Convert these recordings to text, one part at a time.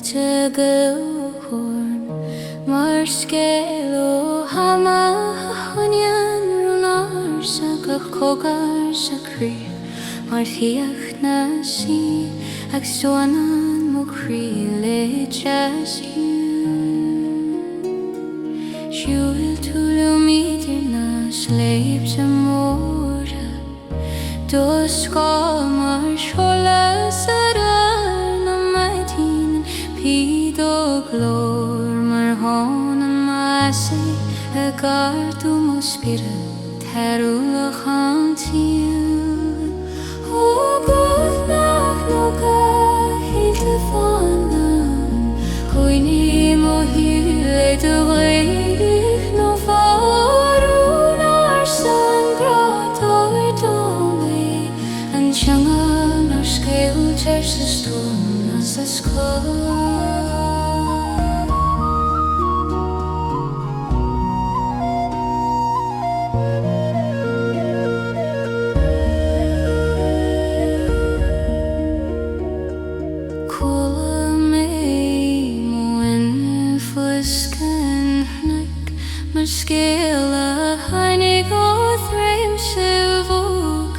Tegehorn mar scéal hama hanian runar sa cogar sa críomh mar fiach na sí ag stoanan mo crí siúil túlú mídir na sléib sa móra dos gá mar seola sa na maidín píd ó glór mar hána masa a gardú mo spira tarúlach an tíl ó gaoth nach nóga híte fánan chuoine mo hiúile do réich nó fárún ar san grátar dómé an teangan ar scéal teir sa stún as a scóil. Scéala hainnig ó thraim silvóg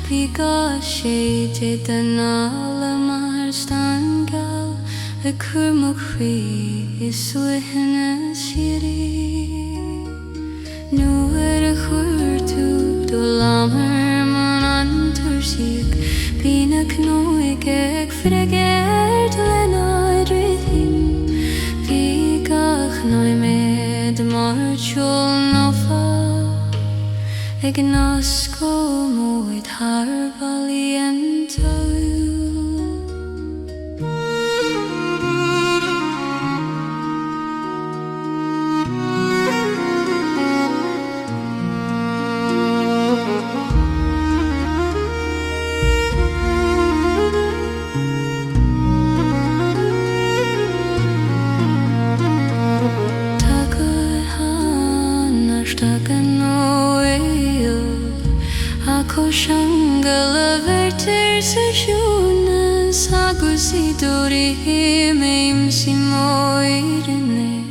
Bígá sé de den ala mar stangal a chur mo chrí is suithinna sirí nuair a chuir tú do lamar man antar siag bína cnóig ag freigéir lenáid rithim bhí gach náimid mar tiúil nófa ag nascó móid thar bhailí an taú. Shangala verter sa siúnas agus I dúri himim si moirine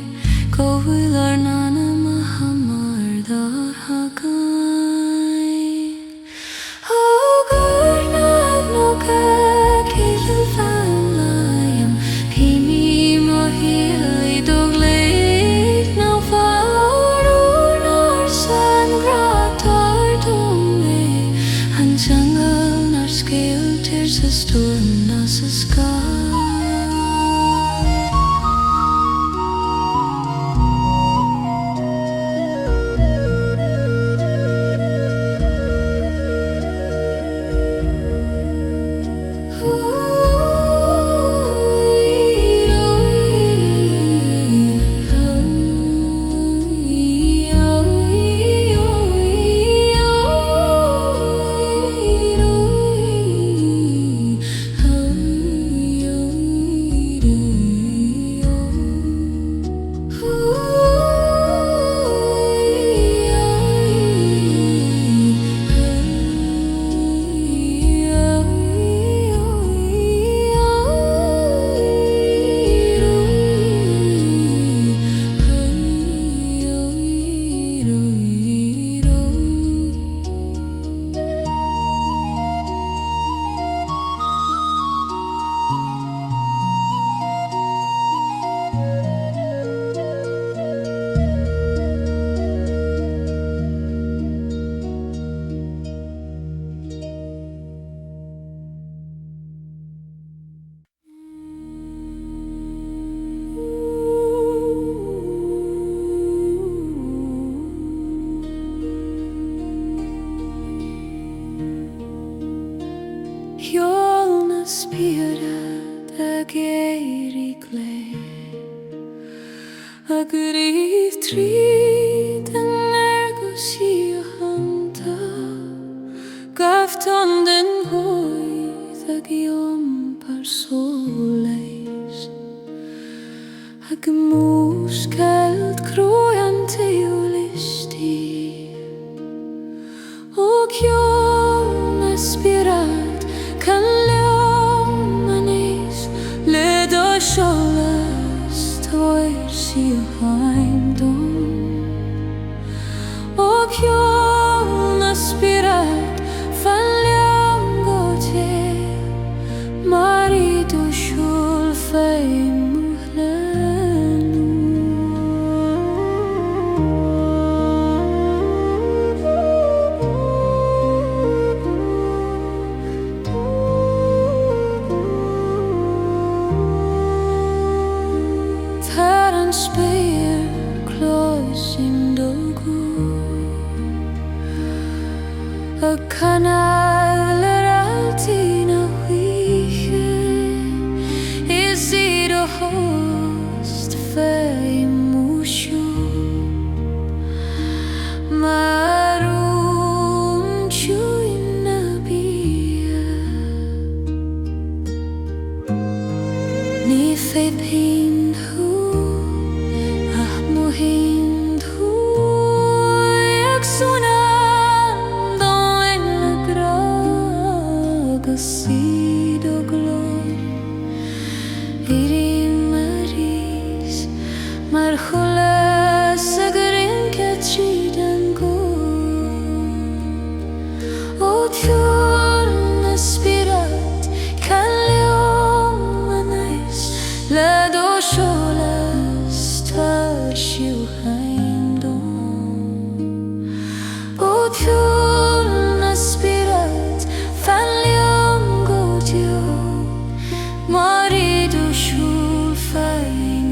Gohfuil ar nana mahamar dar hagai O gurnag no kag hidl fan layam Pimi mo hili dogleid no farun ar san gratar dome Jungle nar scéal teir sa stún as a sky chiúin na spirit fanliam Gaoithe marido siúil féin Spear closing dogu a canal altina oíche is it a host famushu marum chiúin bia ni fe pain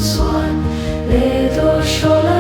Swan, little shoulder.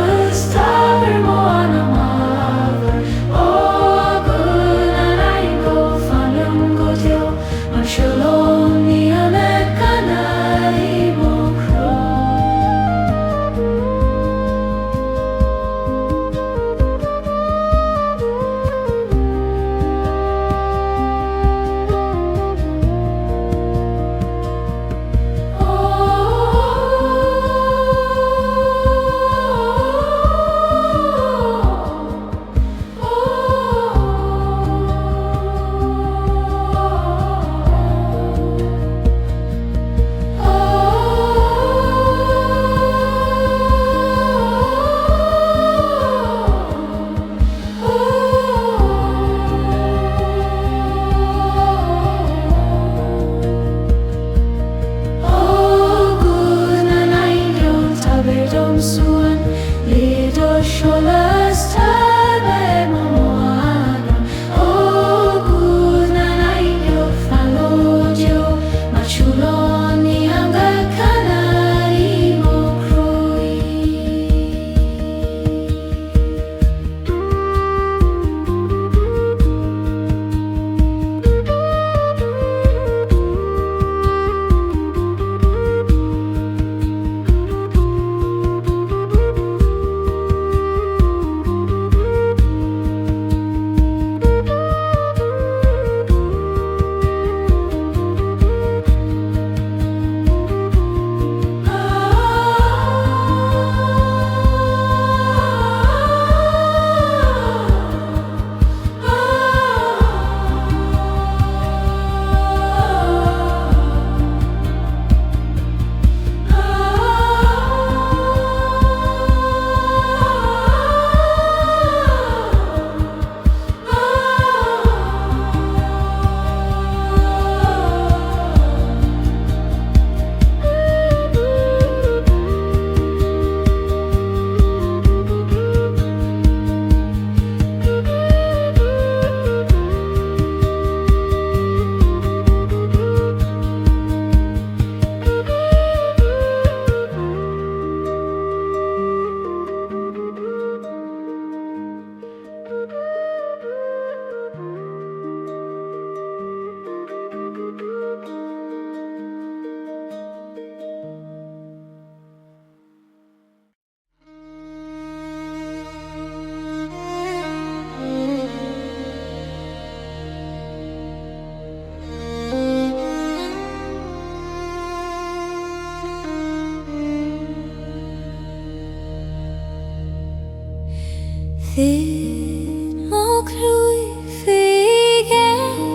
Finn og krúi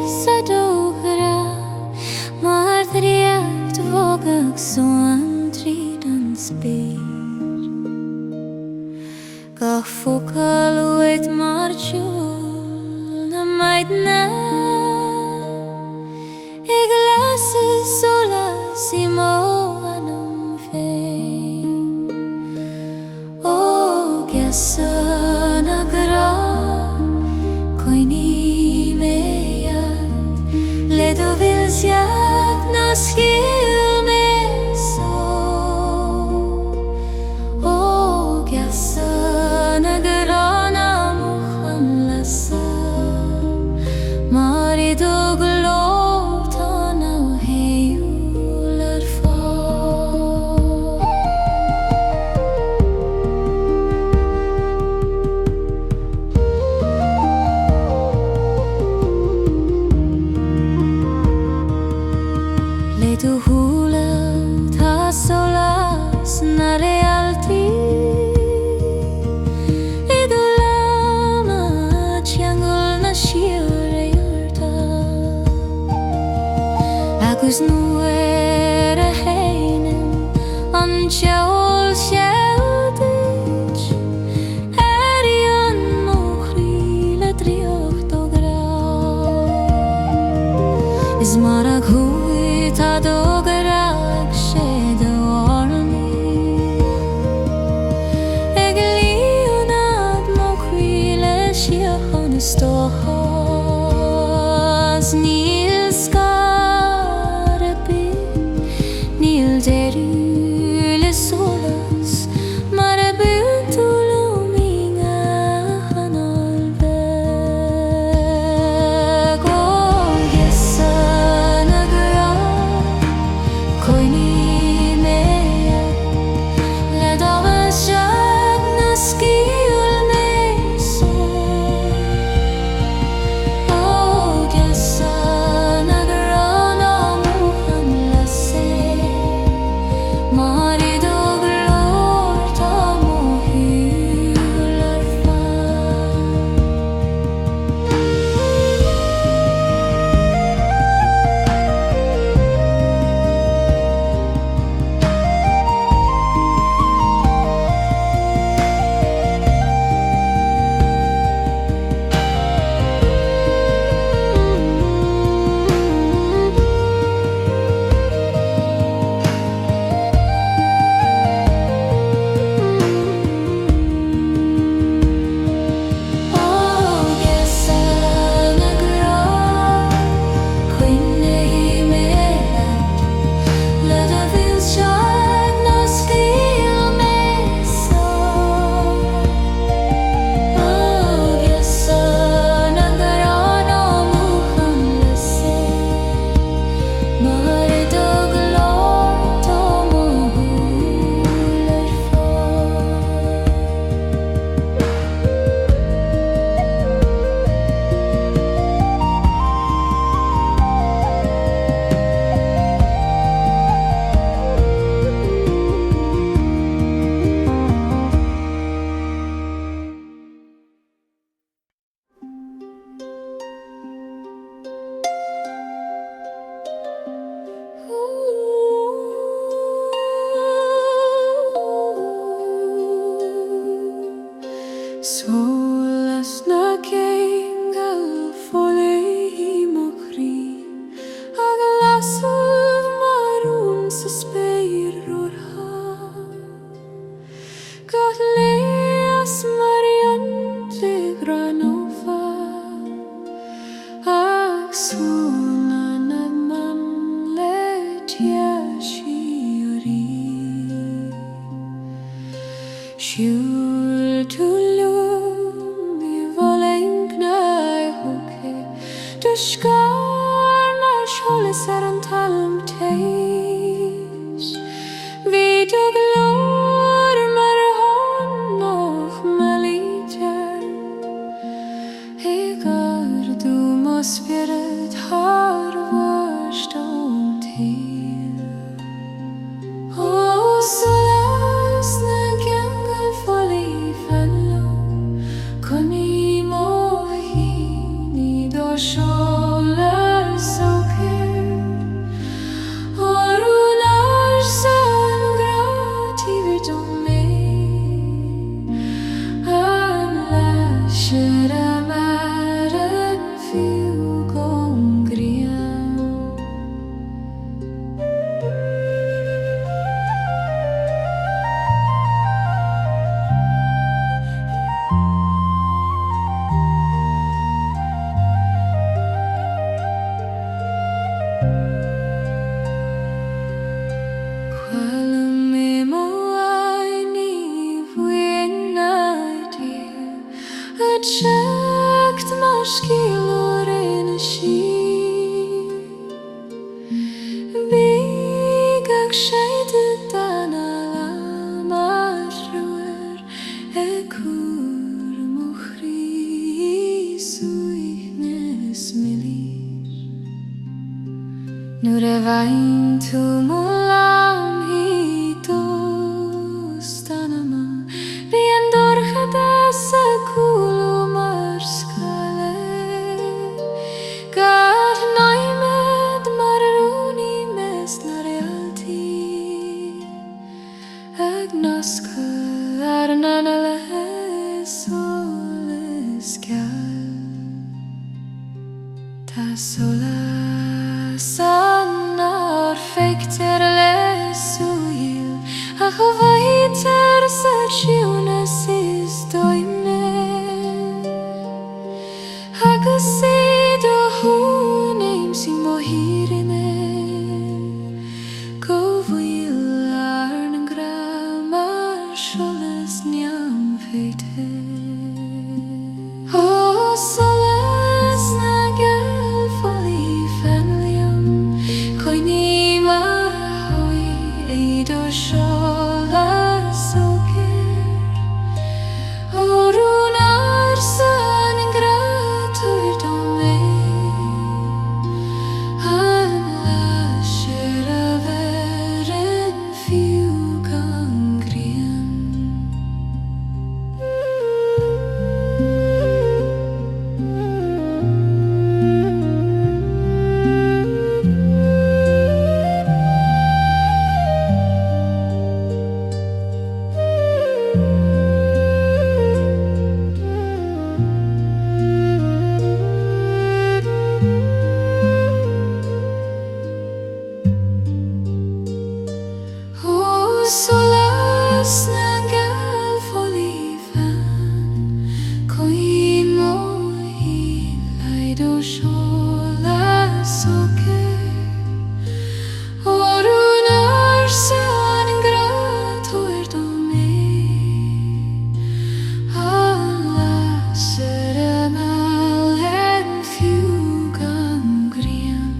sa dógra mar þrétt vogag son trídan spyr Gach fokal uit mar tjúl na maidna Eg lasu solas I móanum fein O gesa na gra Koini meia Le do vilsjak na skil me so O gesa na gra na muchan lasa Mari do glota na heiular fa Le du hula ta solas na realti Le du lama triangul na shiure yurta Agus nu era heinen an tjaul sjeldich Erian mochri le driocht og gra Is marag hui ta dogarag shed orni Eg lionad mochri le shiachan stochas Nil skarabi Nil deru le solas Marabu tuluminga hanalveg O gesa na gra Koini meia Le davas jag na skil me so O gesa na gra na muhan lase Mari do glorta mohular fa O gesa na gra Koini meia Le do vilsjak na skil me so O gesa na gra na muhan lase Mari do glorta mohular fa Solas na kengal folei mokri Aglasul marun sa speirur ha Gahleas mariante granova Aksunan man letia shiuri Shul tulung I volengna I hoke Duskar na shole seran talm teis Vi do glor mar han och maliter Egar du mos spirit har värst om till O solas na gangal folei fellow Fain tu mulam hidustanama Biandor hadasa kulumar skale God naimed maruni mes na realti Agnoska arnanala solis gal Ta sola Sannar fekter lesuil A Gaoithe Ciúine sis doimne Agus do hunim sin mohirime Gofuil arn gramar sholas niam feite O solas na gelfali fanliam Koini mahoi eido sholas oker Orunar san gratur dome An lasher averen fiu gangrien Solas na gelfoli fan Koi mohi laido sholas oker Orunar san gratur dome Alla seremal en fiu gangrien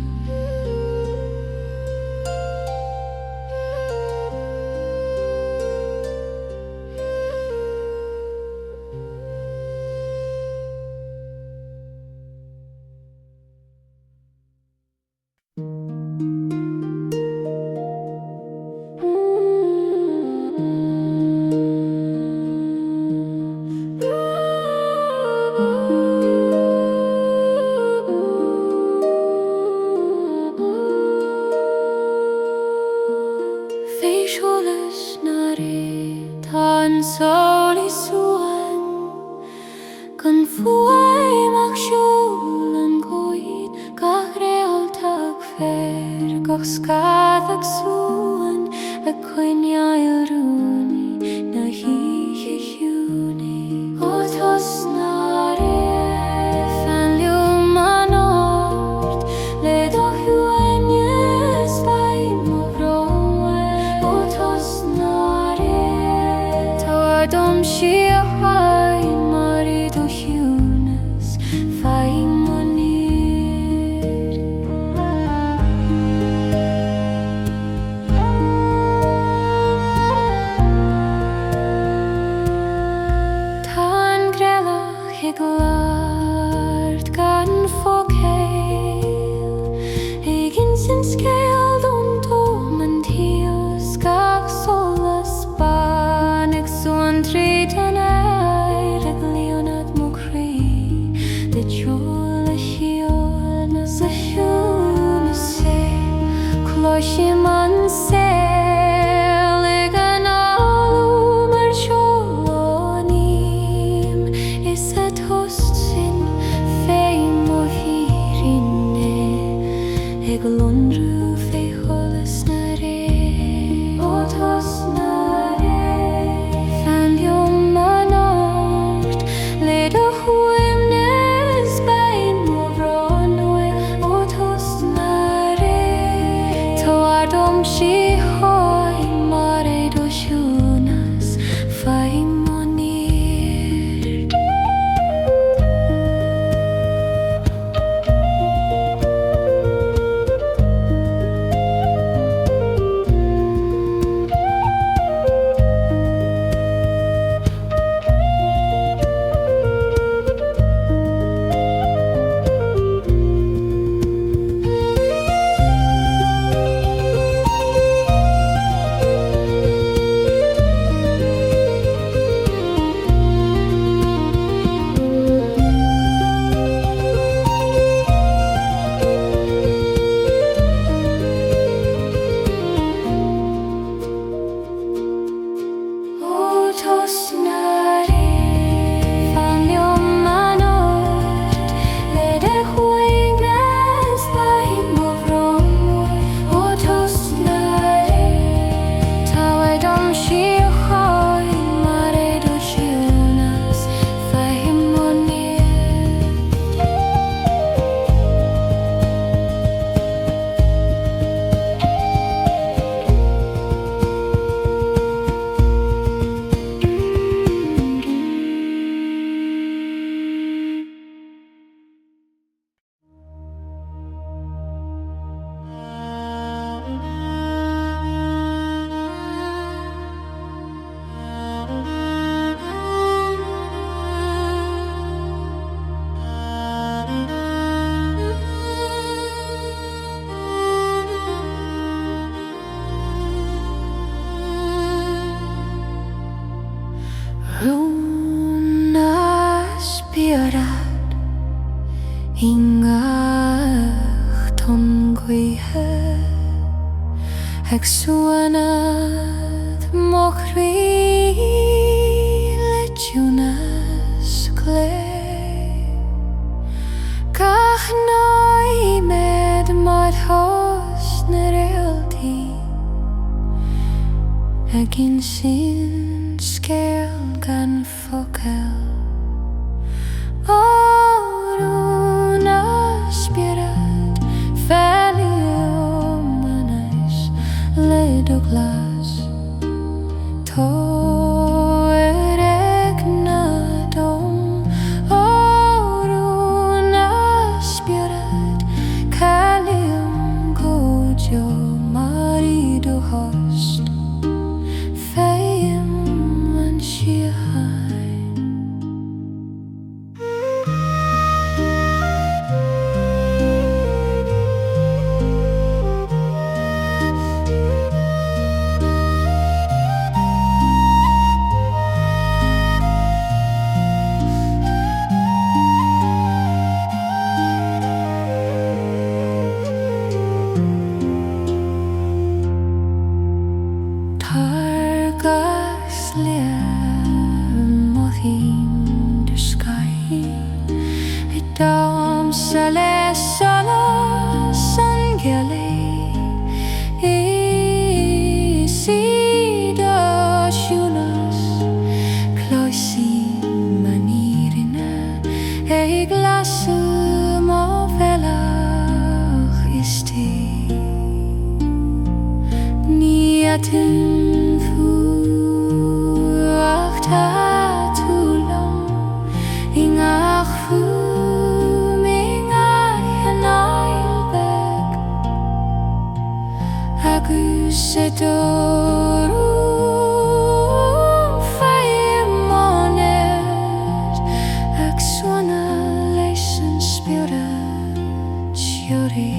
Feisholas nari tan soli suan Kan fuai makshulan goid Gach real tag fer Gach skadag suan A coinyail runi Na chiúine O tos nari Fan liumanort Le do huanyes Vai mo vroe O tos nari Tawadom shia hai Mari do hunes Vai monir Tan grella higlart Gan fokeil Egin sin skeil Dom man tios Gach solas ban Eg son tríd an Runas biarad ingach ton gaoithe ciúine mochraíle Tunas clé gach med mar thos na réaltaí gin sin scéal gan focail Runas biarad felium manis le Douglas to erek na dom Runas biarad calium gojo marido host feim an siúin Tin fuach ta tulam ingach fu mingail beg agus edoru feimonet ag suana leis an spirit siúri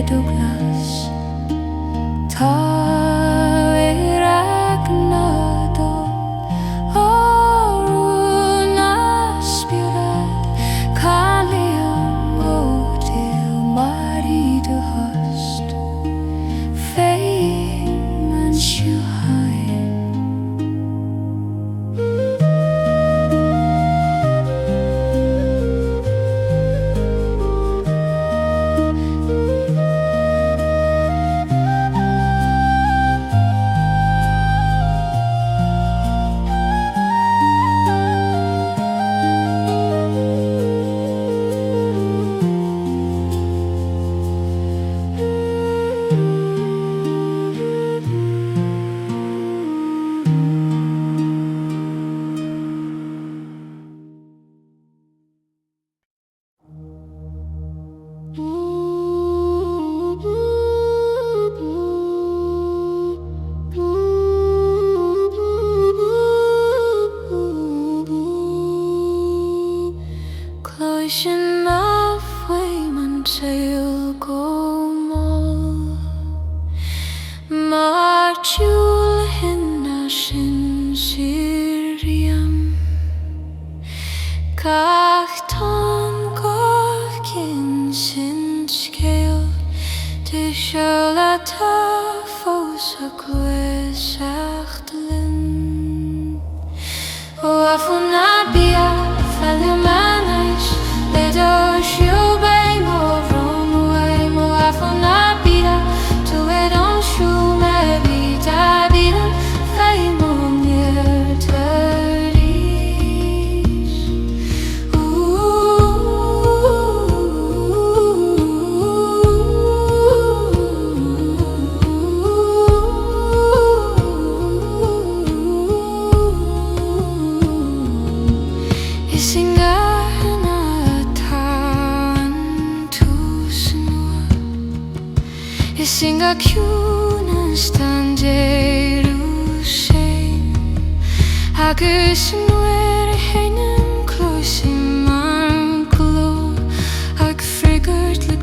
Douglas tá erek na dom Runas biarad calium godil marido host feim an siúin Cloishin of flame until go mall Marchul hinnashin siriam Kachton gorkin sin scale De sileadh fós a gwesachtlin O afuna bia felimanis Le do siú bei mo romway Mo afuna bia Tu edon siú me bita bida Fei mo nir tardis Singa ciúin standéirú sé agus nuair a héanann clósaí mar gló ag frigart le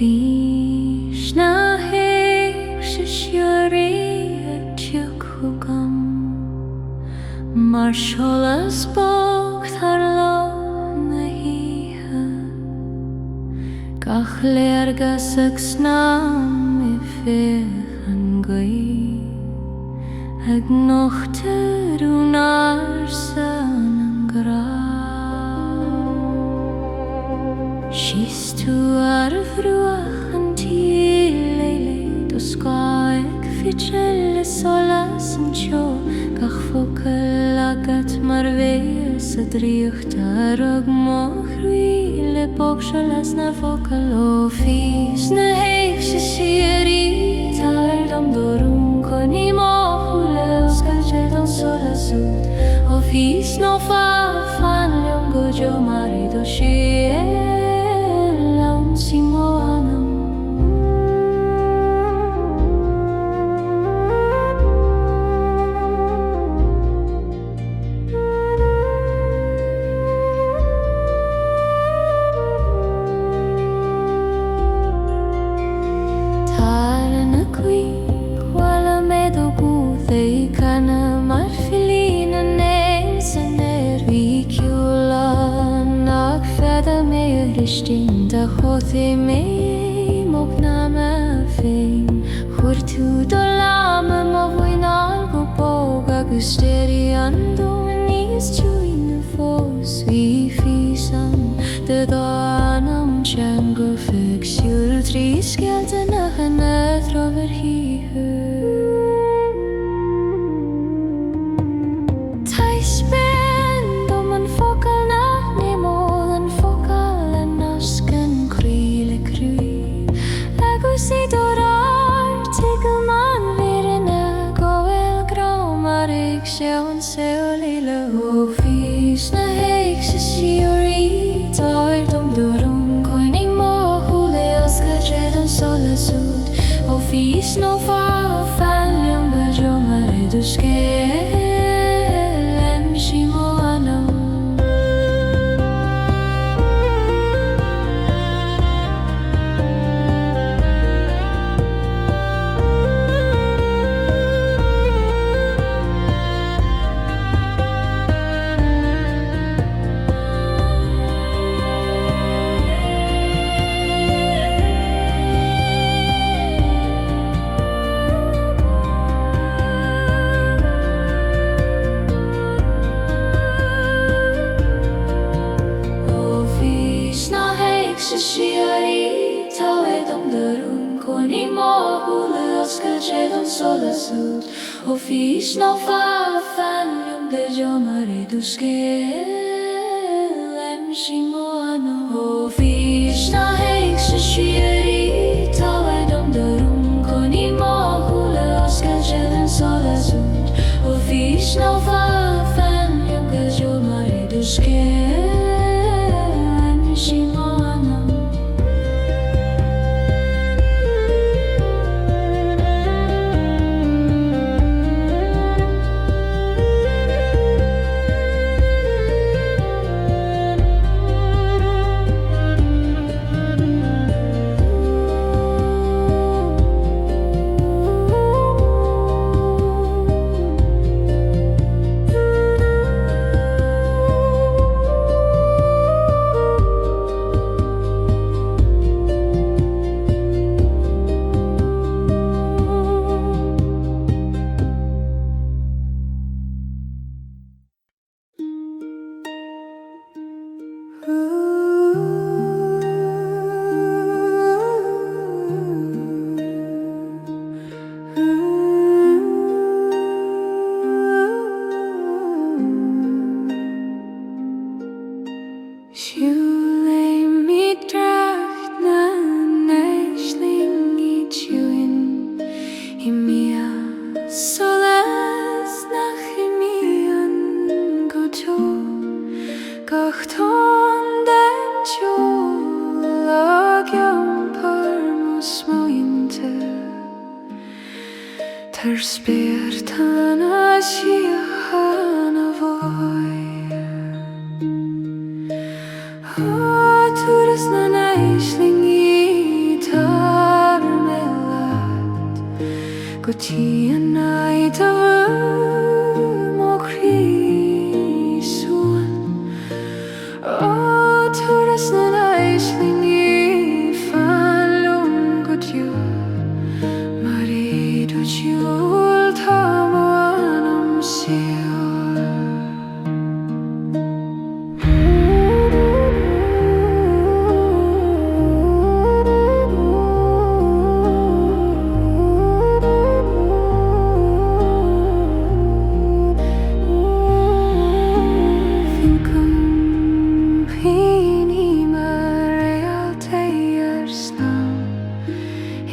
fish na hek shishuri chukugam Marshallas bog tharlo na hiha Gach lergas ag snam I fechan gwy Ag nochter unar san an gra She's tu ar fruach an tíleile Dus gaig fitrelle solas an cho Gach focal agat mar vees a driocht arog moch ruile Bogsalas na focal o fis Na heich se sieri Tar dam dorum koni mohule Oskalche dan solas ut O fis no fa fan leon gojo marido shie Stin da Gaoithe me mog na me fein Chur tú do lama ma bhain algo bog agus steri ando níos chiúin fós Bhí fisan de dánam tean go fig siúil trí scealta na chana drover híhu Tais ben dom an focal na nemo Si dorar tigel man virene goel grau marik sjön seolile O fis na heik se siori Tar dom durum koining mo hule Oska tredan solas ut O fis no fa fan ljum bejo maridu skel En shimo anam O fis no fa fan ljum bejo maridu skel En shimo ano O fis na heik se sieri Tawe dom durum koni mo hule Oskal chedan solas ut O fis no fa fan ljum bejo maridu skel En shimo ano Tar spyr tan a siachan a voi Turas na neisling I ta tí an naid a bhfuil mo chiúin ó turas na aisling fanlum go dú mar iad ó siúil tá mo anam siúil.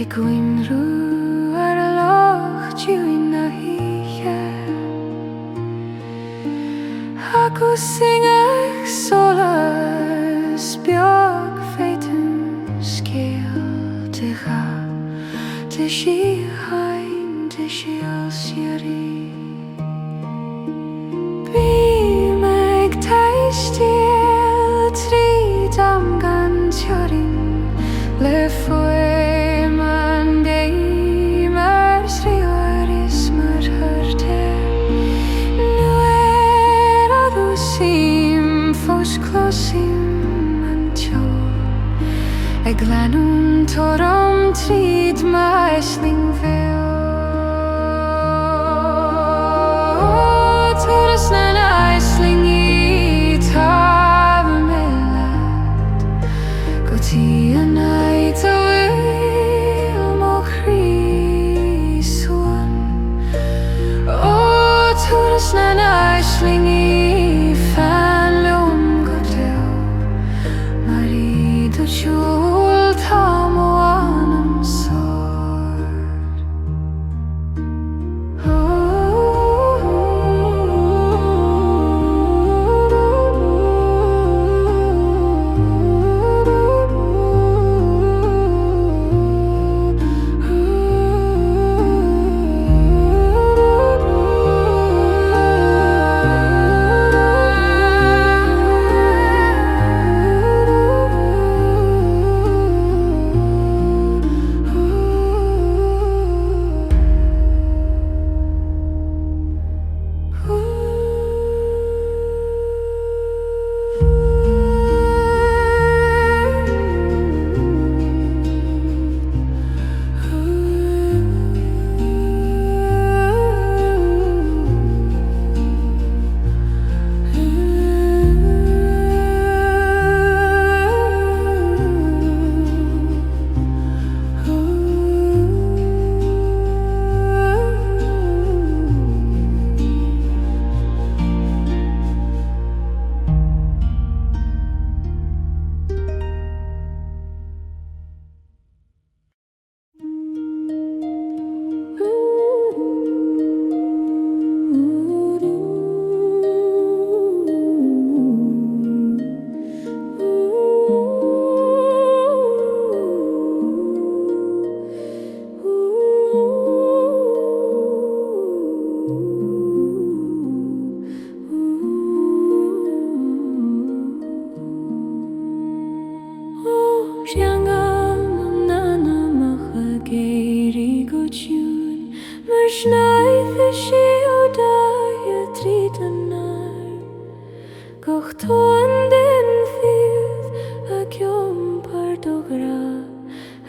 Gwynrw ar y loch chiúin na oíche ac o syngach solas beag feiten scéal de ga de sí hain de síl sirí bí meag taistil tríd am gan teorin le fuair ag lenún torom tríd maisling bhil turas na aisling í tá me leat go tí a naid a bhfuil mo chiúin ó turas na aisling í fanlum go dú mar iad ó siúil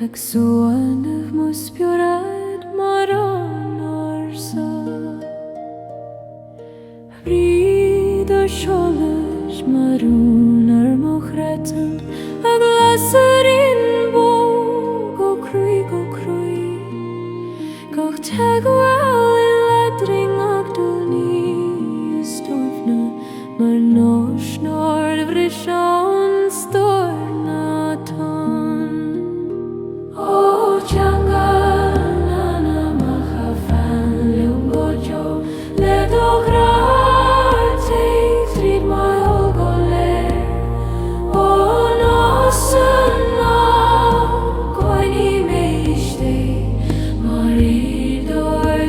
ag suanamh mo spiorad mar an orsa bríd a seolas marún ar mo chretan ag lasar in bó go cruí gach teagháil in ledring ag dul níos stofna mar nós nár bhris an stor na tan. Door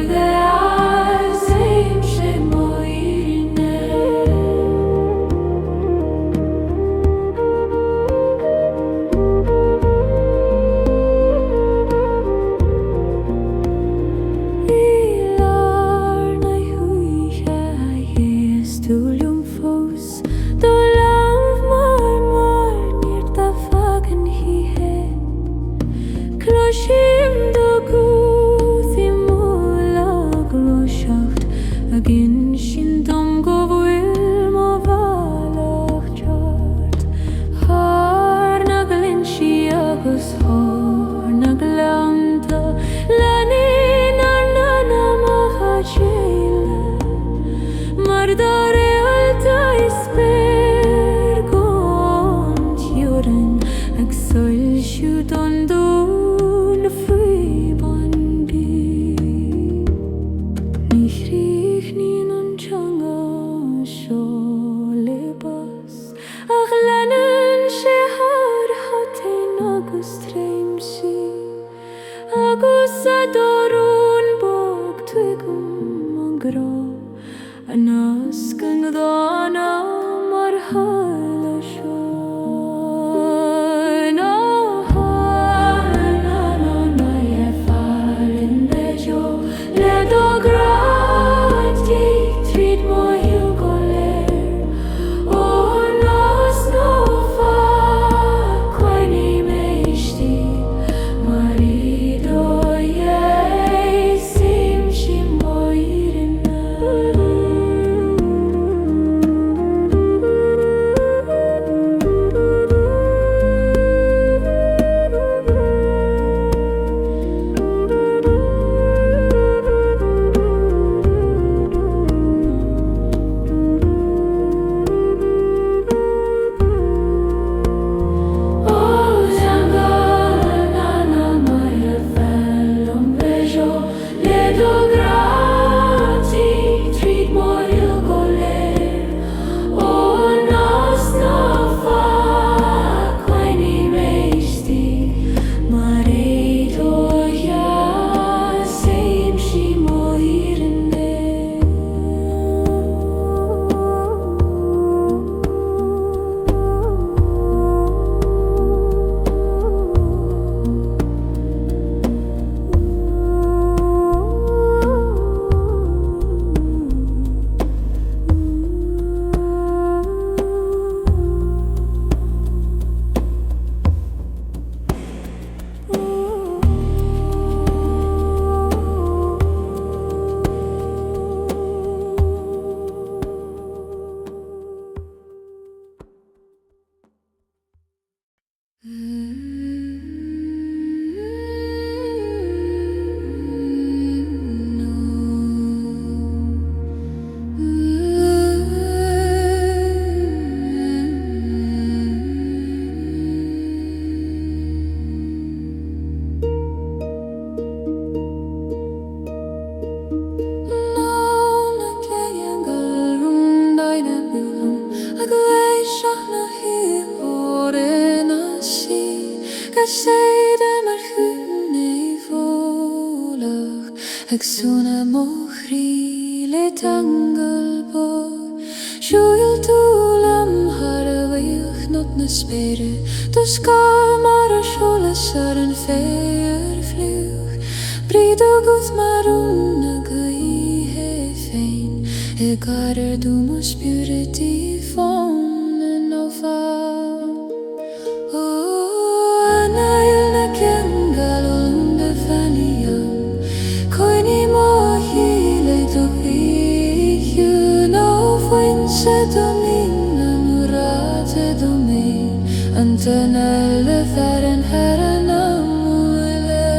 Ag súna mochrí le tangalbor Siúil túlam har a bhaich not na spére Dus ga mar a siolas ar an féir fliúch Bríd agus marún a gaoithe féin I garir dúmas purity fón in ófa Anail na ceangal unda faniam Coini mo hile do hiu no fuinse domin amurate domin Antonelle feren herren amuile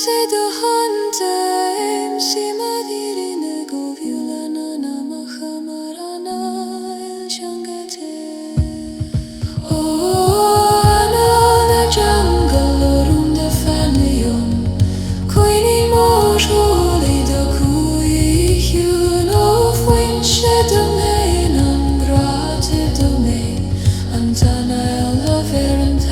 say the hunter, see my dirine go violana namahamarana shangate. Oh, another jungle around the family on Queenie Mosh holy the chiúin of winche domain and grate domain and Danael the fair and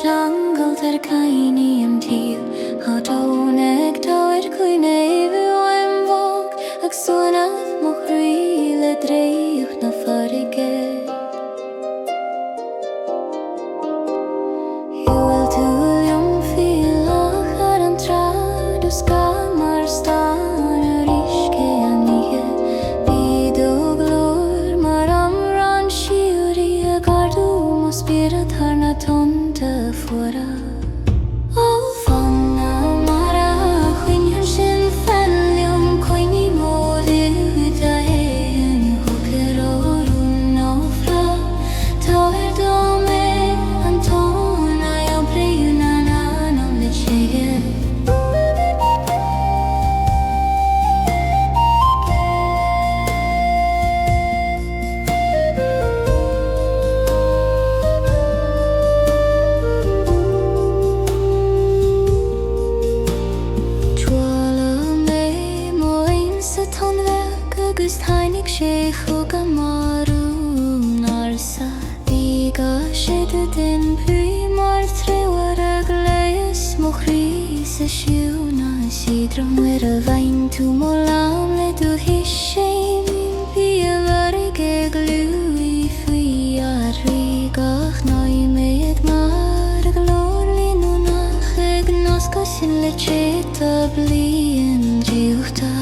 jungle that kaini am tea how tonek tower queen eve I'm walk aksuna mochri le dreich na farige you will to young feel an trad skamar stan rishke anie vido glor maram ran shiuri gardu mospira tharna ton fuera oh fanna mara khwin sin fanlium koini mode vidae hokero no fra tower dome antona yo preyuna na no leche Gustainig sé chuga marú narsa Díga siad den pui mar trewar a gleis mochrí sa siúna Sidram wir a vain tú molam le du hisséim Bí a varig e glúi fui a rigach Nai meid mar a glór linú nach ag nasca sin le cheta blian diúchta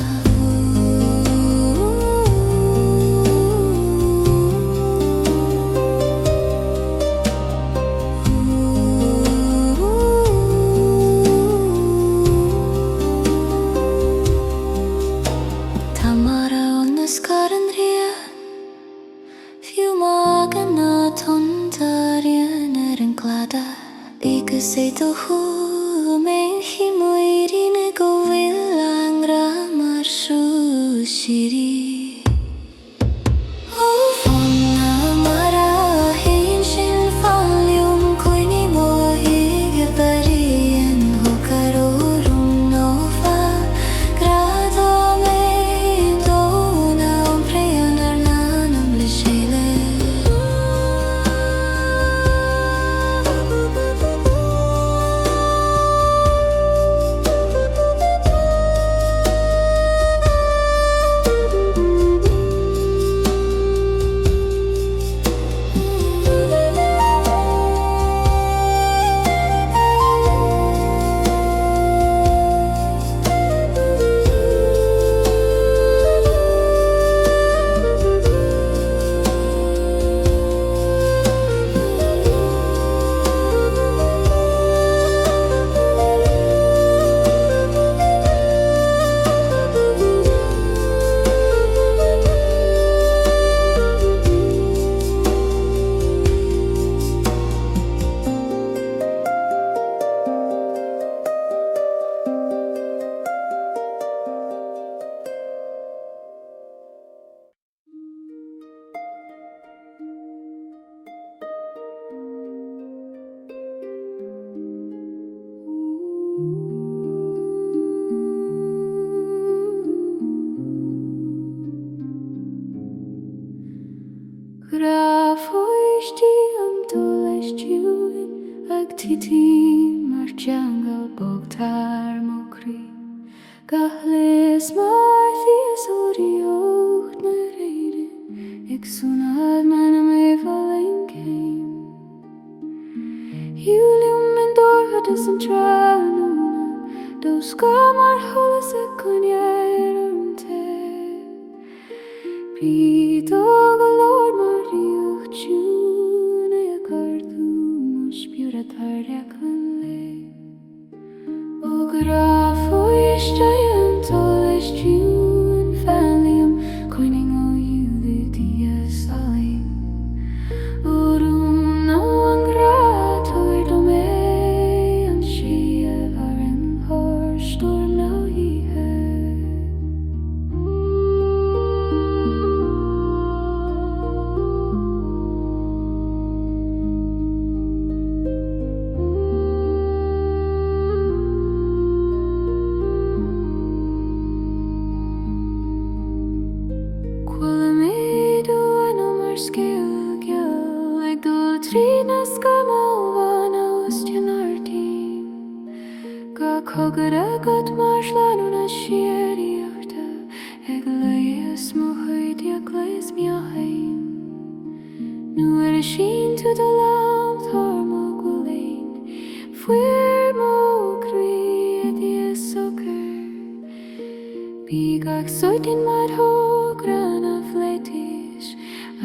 Say to who may he moiri ne go tí an Gaoithe Ciúine ag tití mar teangail bogtar mo crí gach les mar thíos óíocht na réide ag súnad man am éfalainn céim Hiúlium min dorfad is an tránúna dos ga mar tholas a coinnéir an te Bríd ó go Lord mar ríocht siúin a gardú mus biúr a tardeach an le ó graf ó oíche an Gaoithe Ciúine fanliam coining ó dúile díos alainn ó rún ó an grátóir do mé an sileadh ar an thóir storm na oíche tríd na scamáilhán óstin ardín Ga cogad agad mar slanú na siaíochta ag leias mo chuideach leis miochain Nuair a sin tú do lam thar mo gulainn Fuair mo crí a díos socar Bí gach soitin mar thógran a phléitis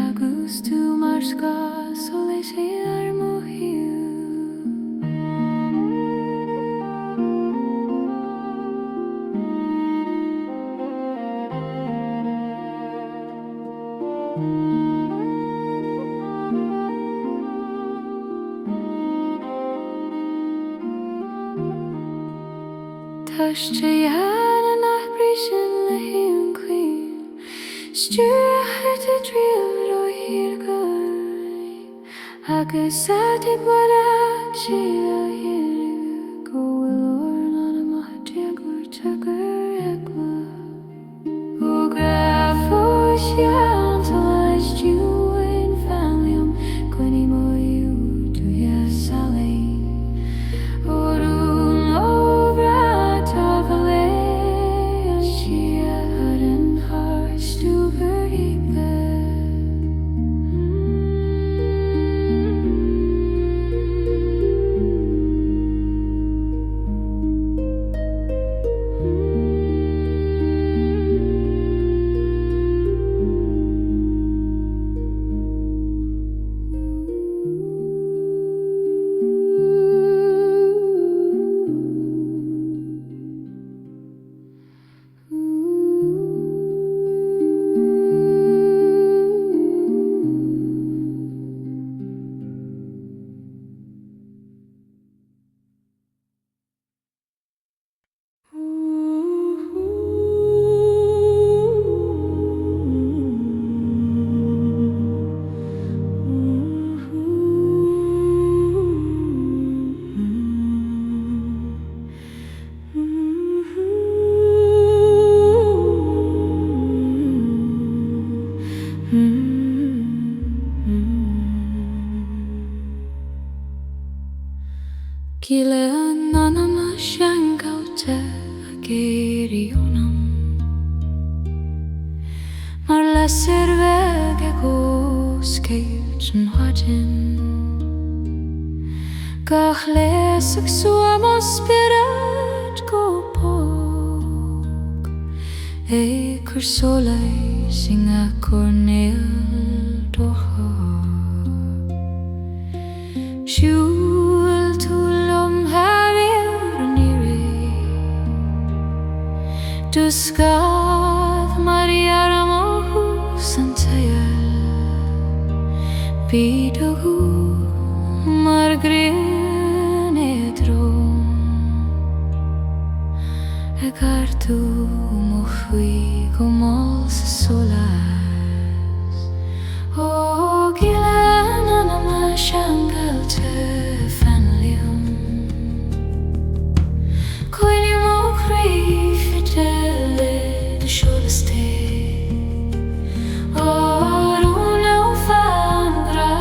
agus tú mar scás ó leis é ar mo hiú Táiste dheana nach brisin le hiún cuiin Stúr a chuirt a tríd ó hir gáin agus sadig mar ag sé a hiú go bhfuil orn an amach deaglúir tugur eagla ó graf ó oíche an Gaoithe Ciúine fanliam coining ó dúile díos alainn ó rún ó Cileadh anama sean gaoithe a géiríonam Mar lesir bheith ag óscailt an haidin Gach leis ag suam ó spirit go bóg É chur solas in a cornéal do thar Siúil tú lom hair an ire Duscad Maria Ramós an tail Bíd agu mar grian é drom Ag ardú mo chuí go mál sa solas Ó cileadh anama sean gaoithe fanliam Coinim ó chrí fidele de solas te Ó rún ó fan gra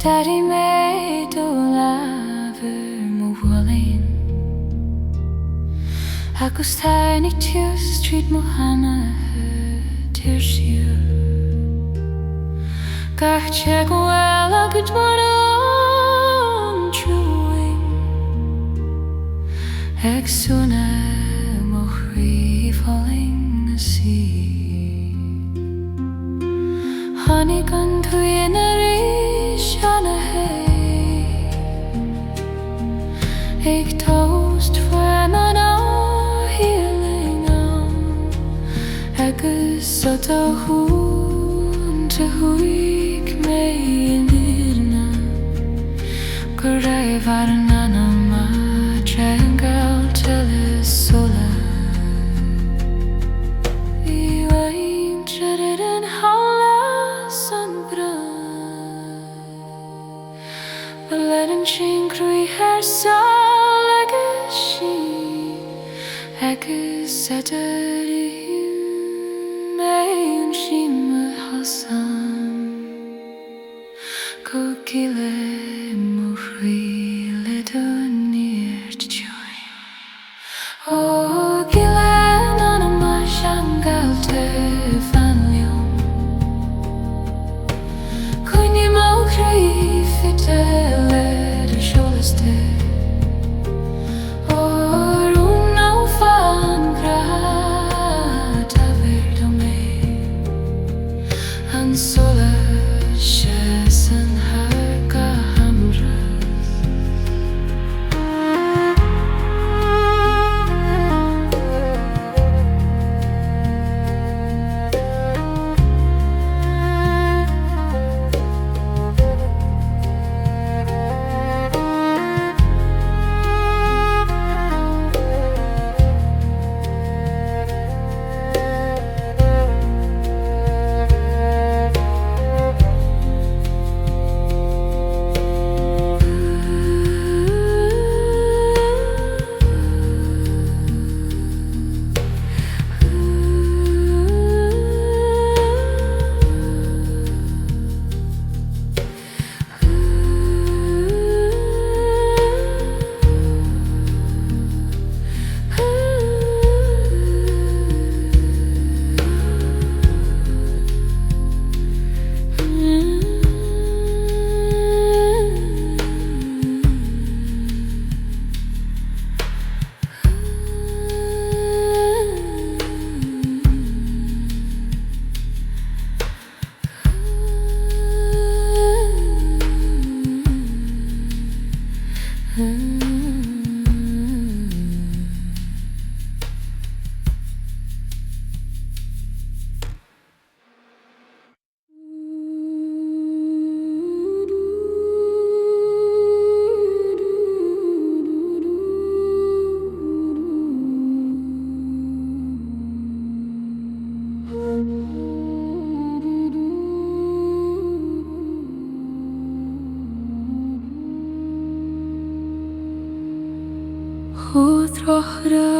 Daddy made a laver mowalin Agus tiny tears tríd mohana tirsiu Gaoithe well agad maran chiúin Ag súna mochrí falling the sea Honey gun tuin Irish Ag toast fan an healing agus sota hún te huig me in dirna Go raibh ar an anama tranquil sola I wain tríd an halas an bra But let an sin crwy her sol agus sin agus sadari mewn sin my hasan Go gile mochri le dunir to join O gile nana ma shangalte fanlion Kunni mochri fitele de sjåleste Sola shes and her gahamras Rochra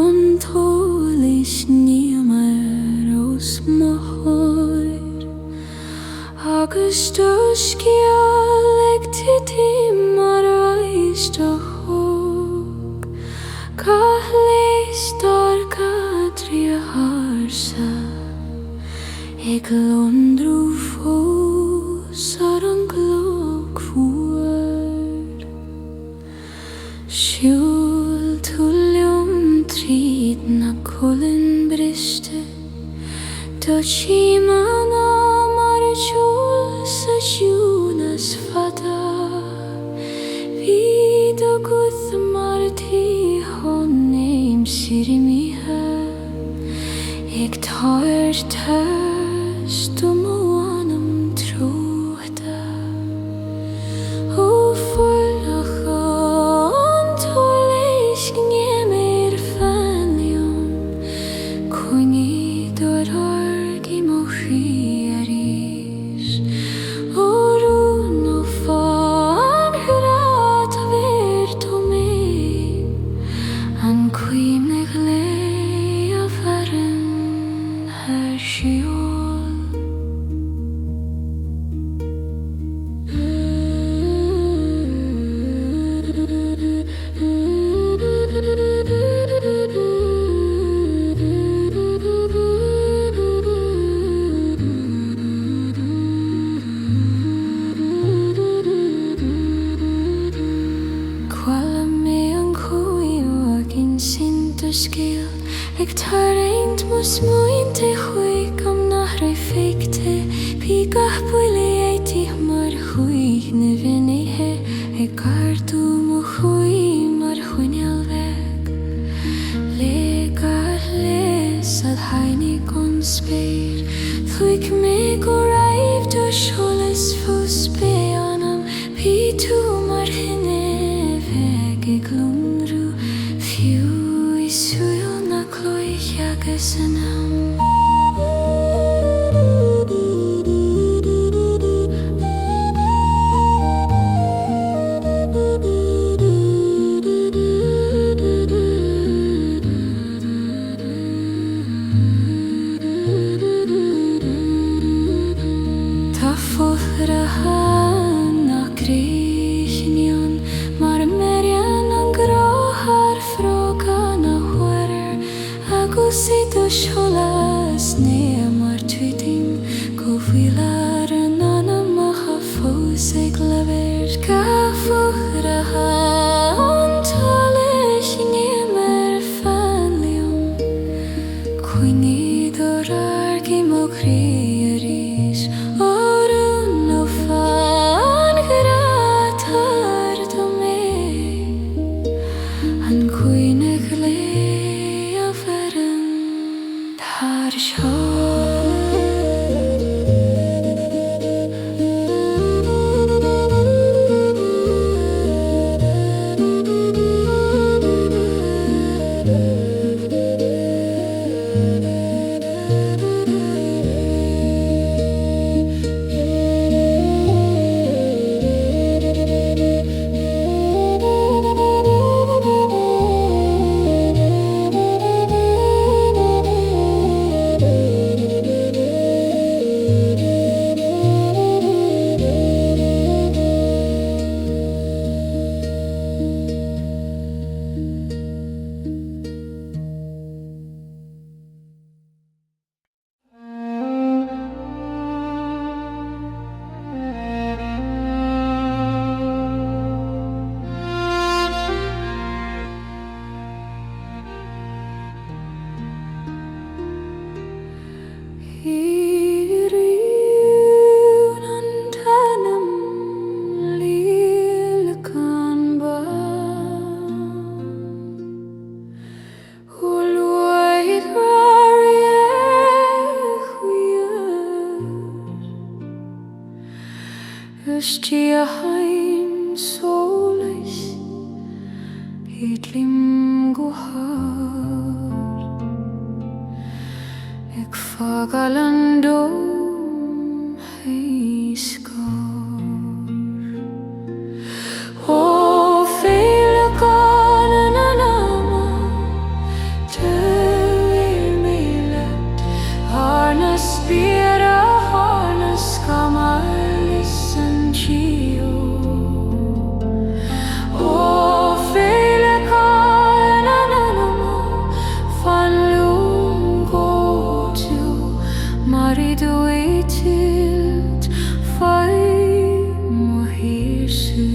an tólis níamar os mohoir Agus duscial ag tití mar aiste chog Gach leis dar gadri a harsa Ag londrú fós ar an glog fuar Tríd na colin briste Do si mana mar siúl sa siúnas fada Ví do guth mar tí honnéim sirimihe Ag tair test do móanam tróda O fullach an tólis gnémir Kunni dor argi mochi aris Orun o fan hrat ver to me An quim negle a faren her shiúin scéal ag tarraint mus muointe chuig am nach ra féicte bí gach buile éití mar chuig na bhinithe ag gardú mo chuig mar chuineal veg le gar les ad hainnig on spéir chuig mé go raibh do seolas fós bé anam bí tú mar hinne veg ag glúnrú fiú I súil na cloiche agus anam Tá fóthar a hán nach gréithnion mar merian an gráthar fróga na huair agus I do seolas né mar tuidim go bhuilar an anamach a fós ag lever ga fóthar a hán talis né mar fanliom Cuine do rargi mo crearis orun no fan gratar do me an cuine gle a veran irishharp Ystí a haim solis Hydlim go har Ag fagal an dom heiskar O féle gan an anama Tewir mélet Harna spira harna skamalis an chiú O féle gan an anama Fan lúm go tú Maridu étilt Fai mo hirsu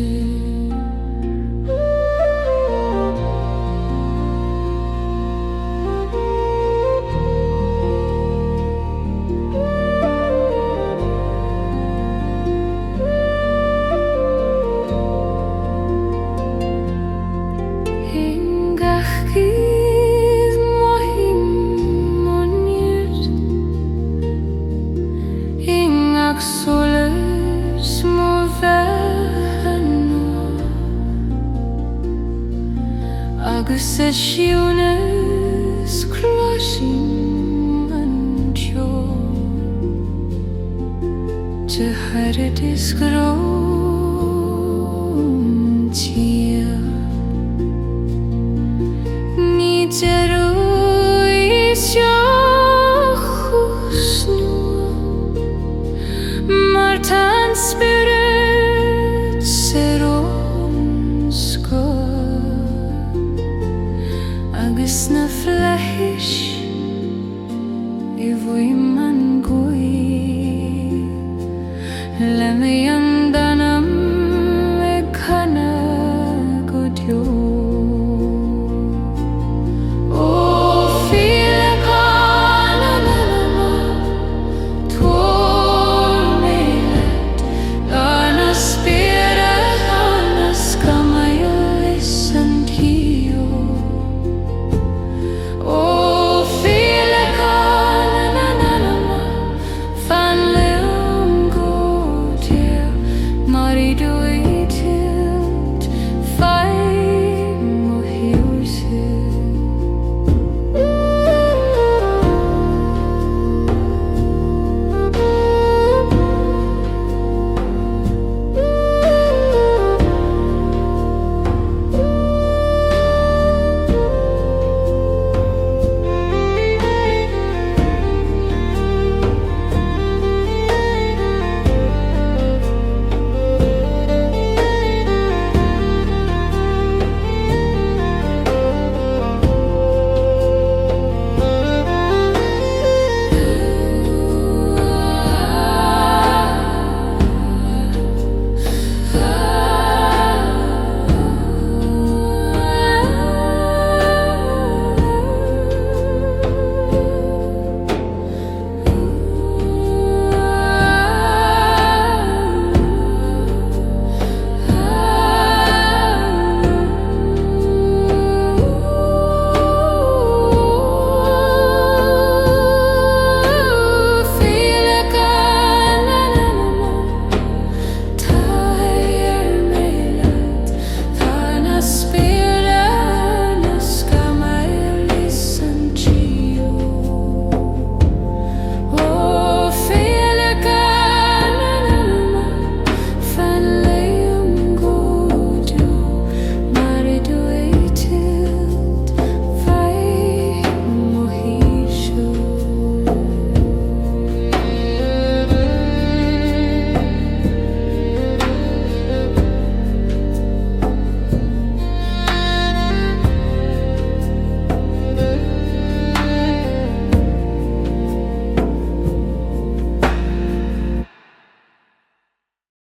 Gaoithe Ciúine crushing an teo To head is grown tia Ní deru isio Mar tan spirit seron agus na fleis I bhui man gui le mi an dana Mari dwy